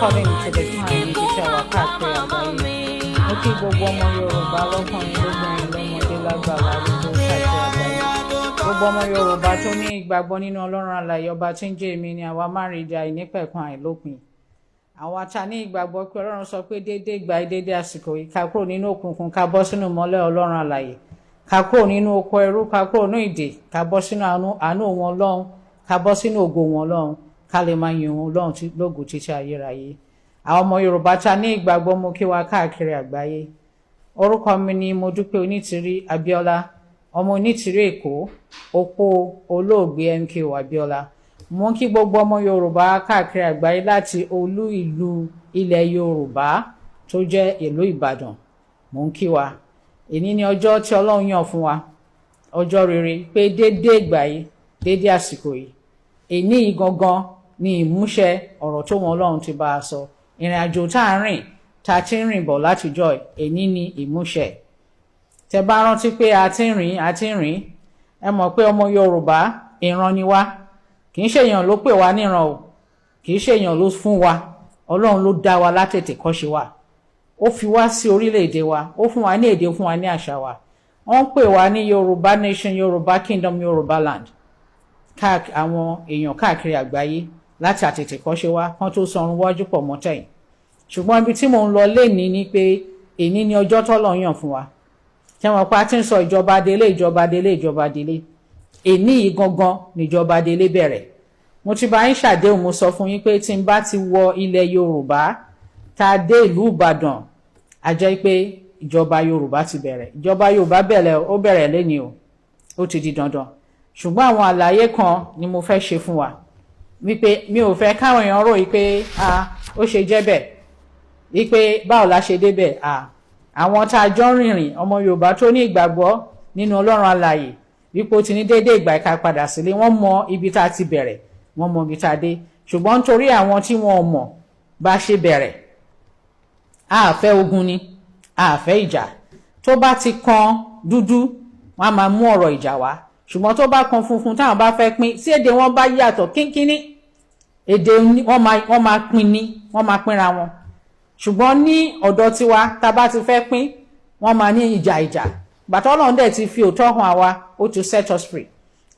according to the time ibi tí a wà káàkiri àgbáyé. Mo kí gbogbo ọmọ Yorùbá lọ́kùnrin lóbìnrin lọ́mọdé lágbàlá arúgbó káàkiri àgbáyé. Gbogbo ọmọ Yorùbá tó ní ìgbàgbọ́ nínú Ọlọ́run alààyè ọba tí ń jẹ́ èmi ni àwa máa rí ìjà ìnípẹ̀kun àìlópin. Àwa ta ní ìgbàgbọ́ pé Ọlọ́run sọ pé déédéé ìgbà déédéé àsìkò yìí ká kúrò nínú òkùnkùn ká bọ́ sínú ìmọ́lẹ̀ Ọlọ́run alààyè. Ká kúrò nínú oko ẹrú ká kúrò nínú ìdè ká bọ́ sínú àánú wọn Ọlọ́run ká bọ́ sínú ògo wọn Ọlọ́run ká lè máa yin wọn Ọlọ́run lógo títí ayérayé. Àwọn ọmọ Yorùbá ta ní ìgbàgbọ́ mo kí wa káàkiri àgbáyé. Orúkọ mi ni Modúpẹ́ Onítìrí Abíọ́lá, ọmọ Onítìrí Èkó, opó olóògbé MKO Abíọ́lá. Mo kí gbogbo ọmọ Yorùbá káàkiri àgbáyé láti olú ìlú ilẹ̀ Yorùbá tó jẹ́ ìlú Ìbàdàn. Mo ń kí wa. Èní ni ọjọ́ tí Ọlọ́run yàn fún wa. Ọjọ́ rere pé déédéé ìgbà yìí, déédéé àsìkò yìí. Èní yìí gangan ni ìmúṣẹ ọ̀rọ̀ tó wọn Ọlọ́run ti bá a sọ. Ìrìn àjò tá à ń rìn, tá a ti ń rìn bọ̀ látijọ́ èní ni ìmúṣẹ. Tẹ́ bá rántí pé a ti ń rìn, ẹ mọ̀ pé ọmọ Yorùbá ìran ni wá. Kì í ṣèyàn ló pè wá níran o, kì í ṣèyàn ló fún wa. Ọlọ́run ló dá wa látètè kọ́ṣe wa. Ó fi wá sí orílẹ̀-èdè wa, ó fún wa ní èdè, ó fún wa ní àṣà wa. Wọ́n pè wá ní Yorùbá nation, Yorùbá kingdom, Yorùbá land. Àwọn èèyàn káàkiri àgbáyé láti àtètè kọ́ṣe wa kán tó sọrun wájú pọ̀ mọ́tẹ̀yìn. Ṣùgbọ́n ibi tí mò ń lọ lénìí ni pé èní ni ọjọ́ tọ́lọ́run yàn fún wa. Ṣé wọn pa tí ń sọ ìjọba délé ìjọba délé ìjọba délé. Èní yìí gangan níjọba délé bẹ̀rẹ̀. Mo ti bá yín ṣàdéhùn, mo sọ fún yín pé tí n bá ti wọ ilẹ̀ Yorùbá tá a dé ìlú Ìbàdàn, a jẹ́ pé ìjọba Yorùbá ti bẹ̀rẹ̀. Ìjọba Yorùbá ó bẹ̀rẹ̀ lénìí o, ó ti di dandan. Ṣùgbọ́n àwọn àlàyé kan ni mo fẹ́ ṣe fún wa. Wípé mi ò fẹ́ káwọn èèyàn rò wípé ó ṣe jẹ́ bẹ́ẹ̀. Wípé báwo la ṣe débẹ̀ àwọn tá a jọ ń rìnrìn ọmọ Yorùbá tó ní ìgbàgbọ́ nínú Ọlọ́run alààyè wípé ó ti ní déédéé ìgbà ìka padà sílé, wọ́n mọ ibi tá a ti bẹ̀rẹ̀, wọ́n mọ ibi tá a dé. Ṣùgbọ́n nítorí àwọn tí wọ́n mọ̀ bá ṣe bẹ̀rẹ̀, a fẹ́ ogun ni, a fẹ́ ìjà. Tó bá ti kan dúdú, wọ́n á máa mú ọ̀rọ̀ ìjà wá. Ṣùgbọ́n tó bá kan funfun táwọn bá fẹ́ pín, tí èdè wọn bá yàtọ̀ kínkínní, èdè wọ́n máa pín ní, wọ́n máa pínra wọn. Ṣùgbọ́n ní ọ̀dọ̀ tiwa tá bá ti fẹ́ pín, wọ́n máa ní ìjà. Bàtà Ọlọ́run dẹ̀ ti fi òótọ́ hàn àwa, ó ti set us free.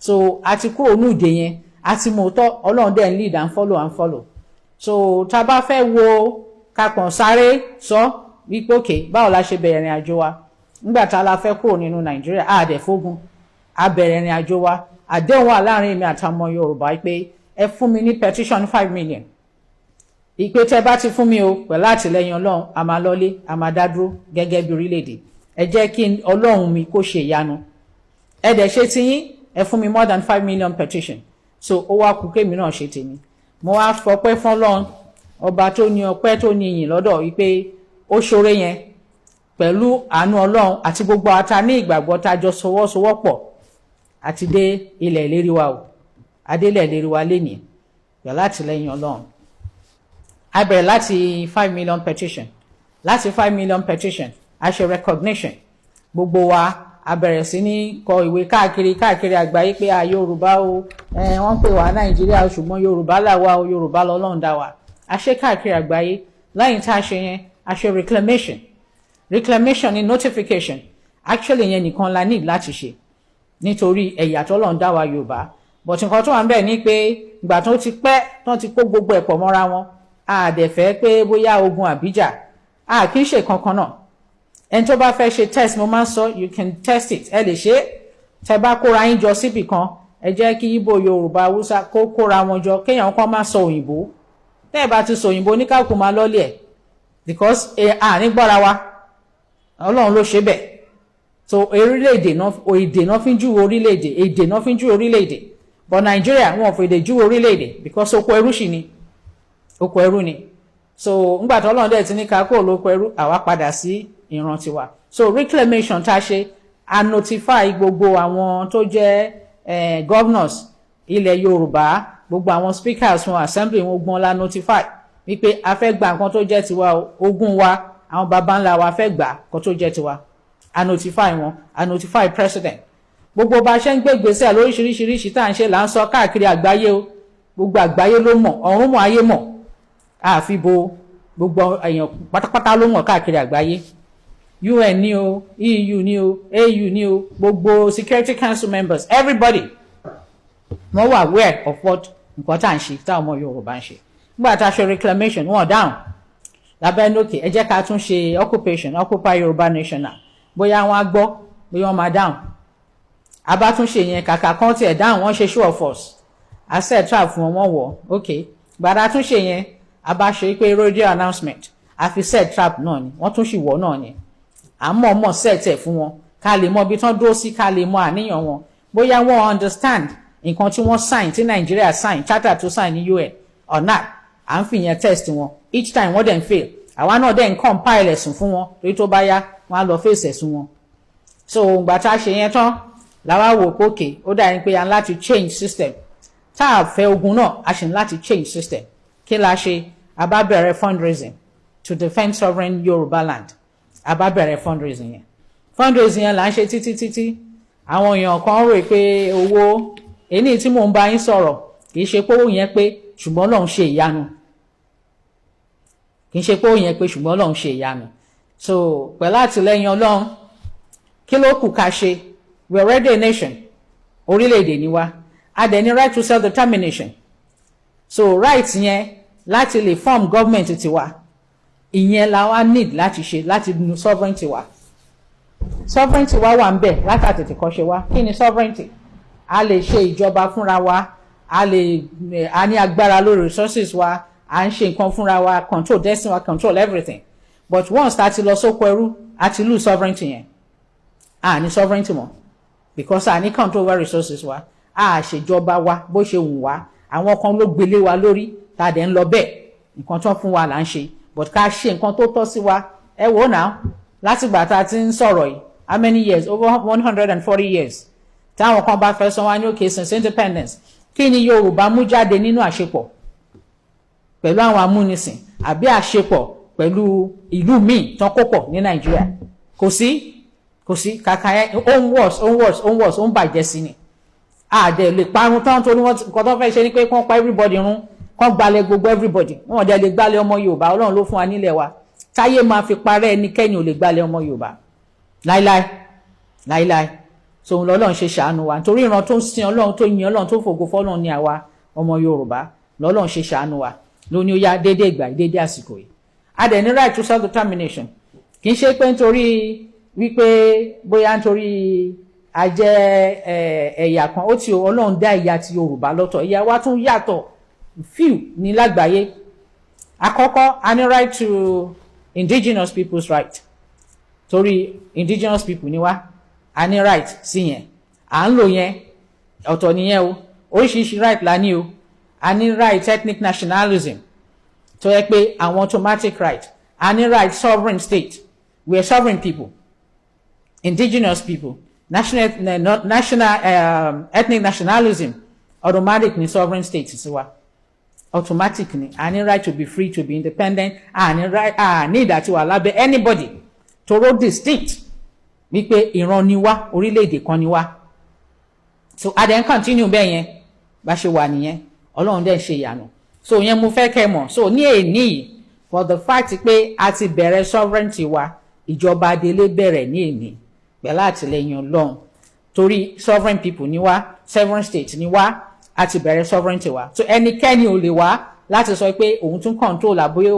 So a ti kúrò ní ìdè yẹn, a ti mọ̀ òótọ́, Ọlọ́run dẹ̀ ń lead and follow. So tá bá fẹ́ wo kakàn sáré sọ wípé òkè báwo la ṣe bẹ̀rẹ̀ ìrìn àjò wa. Nígbà tá la fẹ́ kúrò nínú Nàìjíríà, a dẹ̀ fógun. A bẹ̀rẹ̀ ìrìn àjò wa. Àdéhùn wà láàrin èmi àtàwọn Yorùbá pé ẹ fún mi ní petition 5 million. Ìpè tẹ́ bá ti fún mi o pẹ̀lú àtìlẹ́yìn Ọlọ́run, a máa lọlé, a máa dá dúró gẹ́gẹ́ bí orílẹ̀-èdè. Ẹ jẹ́ kí Ọlọ́run mi kó ṣe ìyanu. Ẹ dẹ̀ ṣe tiyín, ẹ fún mi more than 5 million petition. So ó wá kù kémi náà ṣe tèmi. Mo wá fọpẹ́ fún Ọlọ́run, ọba tó ní ọpẹ́ tó ní ìyìn lọ́dọ̀ wípé ó ṣoore yẹn pẹ̀lú àánú Ọlọ́run àti gbogbo ata ní ìgbàgbọ́ tá jọ sowọ́sowọ́pọ̀ àti dé ilẹ̀ ìlérí wa o. Adélẹ̀ ìlérí wa lénìí pẹ̀lú àtìlẹ́yìn Ọlọ́run. A bẹ̀rẹ̀ láti 5 million petition. Láti 5 million petition, a ṣe recognition. Gbogbo wa a bẹ̀rẹ̀ sí ní kọ ìwé káàkiri àgbáyé pé Yorùbá o, wọ́n pè wá Nàìjíríà o, ṣùgbọ́n Yorùbá là wá o, Yorùbá lọ́lọ́run dá wa. A ṣe káàkiri àgbáyé. Lẹ́yìn tá a ṣe yẹn, a ṣe reclamation. Reclamation ni notification. Actually yẹn nìkan la need láti ṣe. Nítorí ẹ̀yà tọ́lọ́run dá wa Yorùbá. But nǹkan tó wà ń bẹ̀ ni pé ìgbà tó ti pẹ́ tán ti kó gbogbo ẹ̀pọ̀ mọ́ra wọn, a dẹ̀ fẹ́ pé bóyá ogun àbíjà, a kì í ṣe kankan náà. Ẹni tó bá fẹ́ ṣe test, mo máa ń sọ you can test it, ẹ lè ṣe é. Tẹ́ bá kóra yín jọ síbì kan, ẹ jẹ́ kí Ìgbò, Yorùbá, Hausa kó kóra wọn jọ, kéèyàn kan máa sọ òyìnbó. Tẹ́ ẹ bá ti sọ òyìnbó oníkàkùn máa lọ́lẹ̀ ẹ̀ because àárín gbọ́ra wa, Ọlọ́run ló ṣe bẹ́ẹ̀. So orílẹ̀-èdè náà, èdè náà fi ń júwe orílẹ̀-èdè, èdè náà fi ń júwe orílẹ̀-èdè. But Nigeria wọn ò fi èdè júwe orílẹ̀-èdè because oko ẹrú sì ni. Oko ẹrú ni. So ńgbà tó Ọlọ́run dẹ̀ ti ní ká kúrò lóko ẹrú, àwa padà sí ìran tiwa. So reclamation tá a ṣe, a notify gbogbo àwọn tó jẹ́ governors ilẹ̀ Yorùbá, gbogbo àwọn speakers wọn assembly wọn gbọ́n la notify wípé a fẹ́ gba nǹkan tó jẹ́ tiwa, ogún wa, àwọn baba ńlá wa fẹ́ gbà nǹkan tó jẹ́ tiwa. A notify wọn, a notify president. Gbogbo bá ṣe ń gbé ìgbésẹ̀ lóríṣiríṣi tá à ń ṣe là ń sọ káàkiri àgbáyé o. Gbogbo àgbáyé ló mọ̀, ọ̀run mọ̀, ayé mọ̀. àfi bo gbogbo èèyàn pátápátá ló mọ̀ káàkiri àgbáyé UN ní o EU ní o AU ní o gbogbo Security Council members everybody wọ́n wà aware of what nǹkan tá à ń ṣe táwọn ọmọ Yorùbá ń ṣe nígbà tá a ṣe reclamation wọ́n dáhùn lábẹ́ lókè ẹ jẹ́ ká tún ṣe occupy Yorùbá national bóyá wọ́n á gbọ́ bóyá wọ́n máa dáhùn abátúnṣe yẹn kàkà kan tiẹ̀ dáhùn wọ́n ṣe show of force asset trap fún wọn wọ̀ ok gbàdá túnṣe yẹn abáṣe pé radio announcement àfi set trap náà ni wọ́n tún ṣì wọ̀ náà ni àmọ́ set ẹ̀ fún wọn ká lè mọ ibi tán dúró sí ká lè mọ àníyàn wọn bóyá wọ́n understand nǹkan tí wọ́n sign tí Nigeria sign charter tó sign ní UN or not à ń fìyẹn test wọn each time wọ́n dẹ̀ ń fail àwa náà dẹ̀ ń compile ẹ̀sùn fún wọn torí tó bá yá wọ́n á lọ face ẹ̀sùn wọn so ìgbà tá a ṣe yẹn tán làwa wò pókè ó dà ní pé a ń láti change system tá a fẹ́ ogun náà a ṣe ń láti change system kí la ṣe a bá bẹ̀rẹ̀ fundraising to defend sovereign Yoruba land a bá bẹ̀rẹ̀ fundraising yẹn là ń ṣe títí àwọn èèyàn kan rò pé owó èyí tí mò ń bá yín sọ̀rọ̀ kì í ṣe pé owó yẹn pé ṣùgbọ́n Ọlọ́run ṣe ìyanu kì í ṣe pé owó yẹn pé ṣùgbọ́n Ọlọ́run ṣe ìyanu so pẹ̀lú àtìlẹ́yìn Ọlọ́run kí ló kù ká ṣe we are already a nation orílẹ̀-èdè ni wá a dẹ̀ ní right to self-determination so right yẹn láti lè form government tiwa ìyẹn la wá need láti ṣe láti nu sovereignty wa wà ń bẹ̀ látàtètè kọ́ ṣe wá kí ni sovereignty a lè ṣe ìjọba fúnra wa a ní agbára lórí resources wa à ń ṣe nǹkan fúnra wa control destiny wa control everything but once tá ti lọ sóko ẹrú a ti lose sovereignty yẹn a ní sovereignty mọ́ because a ní control over resources wa a ṣèjọba wa bó ṣe wù wá àwọn kan ló gbélé wa lórí tá a dẹ̀ ń lọ bẹ́ẹ̀ nǹkan tó fún wa là ń ṣe but ká ṣe nǹkan tó tọ́ sí wa ẹ wò ó náà látìgbà tá a ti ń sọ̀rọ̀ yìí how many years over 140 years táwọn kan bá fẹ́ sọ wá ní òkè since independence kí ni Yorùbá mú jáde nínú àṣepọ̀ pẹ̀lú àwọn amúnisìn àbí àṣepọ̀ pẹ̀lú ìlú míì tán kó pọ̀ ní Nàìjíríà kò sí kàkà yẹn ó ń bàjẹ́ sí ni àdẹ̀ lè parun tán torí wọ́n nǹkan tó fẹ́ ṣe ni pé kán pa everybody run kán gbalẹ̀ gbogbo everybody wọn dẹ̀ lè gbalẹ̀ ọmọ Yorùbá Ọlọ́run ló fún wa nílẹ̀ wa táyé máa fi parẹ́ ẹnikẹ́ni ò lè gbalẹ̀ ọmọ Yorùbá láíláí so òun lọ́lọ́run ṣe ṣàánú wa nítorí ìran tó ń sin Ọlọ́run tó yin Ọlọ́run tó fògo fọ́lọ́run ní àwa ọmọ Yorùbá lọ́lọ́run ṣe ṣàánú wa lóní ó yá déédéé ìgbà déédéé àsìkò yìí a dẹ̀ ní right to self determination kì í ṣe pé nítorí wípé bóyá nítorí ajẹ́ ẹ̀yà kan ó ti Ọlọ́run dá ẹ̀yà ti Yorùbá lọ́tọ̀ ẹ̀yà wa tún yàtọ̀ few ní lágbàáyé àkọ́kọ́ a ní right to indigenous people's right torí indigenous people ni wá a ní right sí yẹn à ń lò yẹn ọ̀tọ̀ nìyẹn o oríṣiríṣi right la ní o a ní right ethnic nationalism tó yẹ pé àwọn automatic right a ní right sovereign state we are sovereign people indigenous people national ethnic nationalism automatic ni sovereign state sí wa automatic ni a ní right to be free to be independent a ní ìdàtí wà lábẹ́ anybody toro distinct wípé ìran ni wá orílẹ̀-èdè kan ni wá so a dẹ̀ ń continue bẹ́ẹ̀ yẹn bá ṣe wà nìyẹn Ọlọ́run dẹ̀ ṣe ìyanu so yẹn mo fẹ́ kẹ́ mọ̀ so ní èní yìí for the fact pé a ti bẹ̀rẹ̀ sovereignty wa ìjọba adélé bẹ̀rẹ̀ ní èní pẹ̀lú àtìlẹ́yìn Ọlọ́run torí sovereign people ni wá sovereign state ni wá a ti bẹ̀rẹ̀ sovereignty wa so ẹnikẹ́ni ò lè wá láti sọ pé òun tún control àbóyé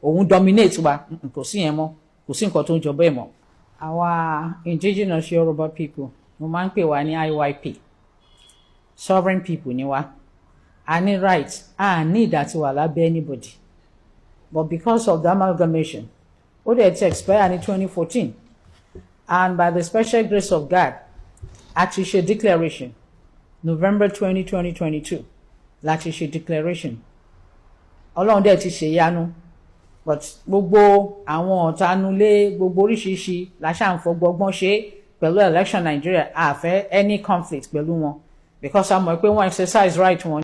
òun dominate wa kò sí yẹn mọ́ kò sí nǹkan tó ń jọ bẹ́ẹ̀ mọ́. àwa indigenous Yoruba people mo máa ń pè wá ní IYP sovereign people ni wá a ní right a ní ìdàtiwà lábẹ́ anybody but because of the amalgamation ó dẹ̀ ti expire ní 2014 and by the special grace of God a ti ṣe declaration November 20, 2022 láti ṣe declaration Ọlọ́run dẹ̀ ti ṣe ìyanu but gbogbo àwọn ọ̀tanulé gbogbo oríṣiríṣi la ṣáà ń fọgbọ́gbọ́n ṣe pẹ̀lú election Nigeria a fẹ́ any conflict pẹ̀lú wọn because a mọ̀ pé wọ́n exercise right wọn